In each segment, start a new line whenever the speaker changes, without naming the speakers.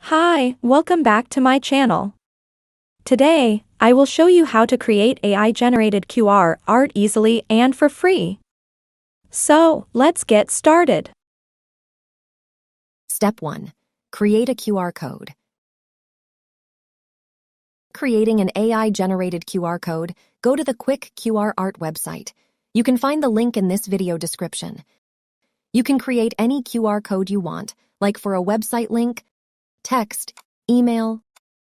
Hi, welcome back to my channel. Today, I will show you how to create AI-generated QR art easily and for free. So, let's get started.
Step 1. Create a QR code. Creating an AI-generated QR code, go to the Quick QR Art website. You can find the link in this video description. You can create any QR code you want, like for a website link, text, email,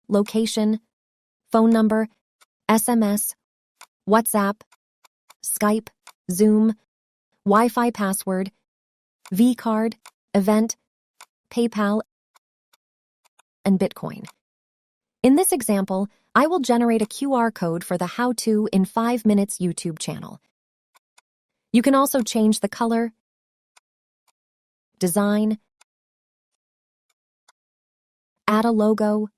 location, phone number, SMS, WhatsApp, Skype, Zoom, Wi-Fi password, V-card, event, PayPal, and Bitcoin. In this example, I will generate a QR code for the How To in 5 Minutes YouTube channel. You can also change the color, design, add a logo,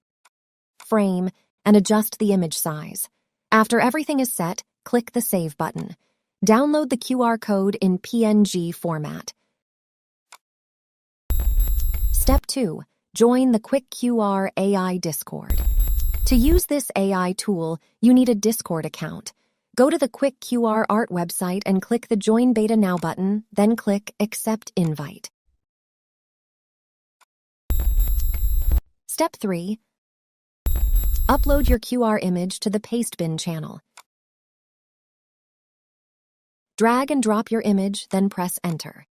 frame, and adjust the image size. After everything is set, click the Save button. Download the QR code in PNG format. Step 2. Join the Quick QR AI Discord. To use this AI tool, you need a Discord account. Go to the Quick QR Art website and click the Join Beta Now button, then click Accept Invite. Step 3. Upload your QR image to the Pastebin channel. Drag and drop your image, then press Enter.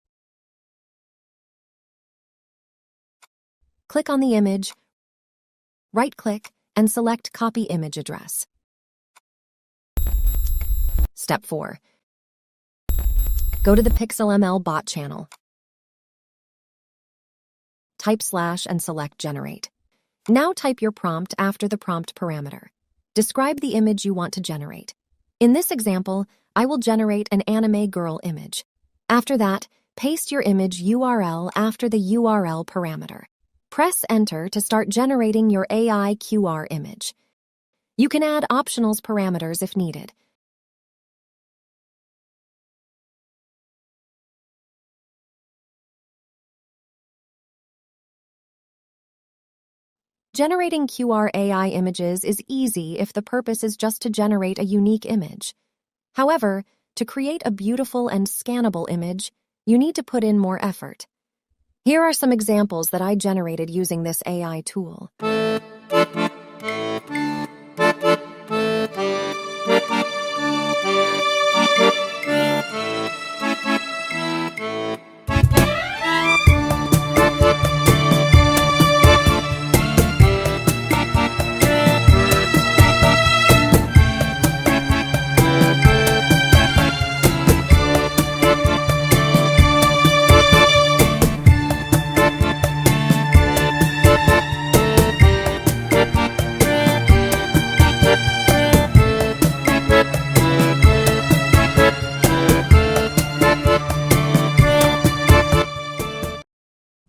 Click on the image, right-click, and select Copy Image Address. Step 4. Go to the PixelML bot channel. Type / and select Generate. Now type your prompt after the prompt parameter. Describe the image you want to generate. In this example, I will generate an anime girl image. After that, paste your image URL after the URL parameter. Press Enter to start generating your AI QR image. You can add optionals parameters if needed. Generating QR AI images is easy if the purpose is just to generate a unique image. However, to create a beautiful and scannable image, you need to put in more effort. Here are some examples that I generated using this AI tool.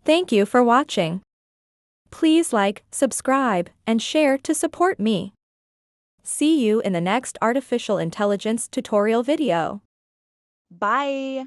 Thank you for watching. Please like, subscribe, and share to support me. See you in the next artificial intelligence tutorial video.
Bye.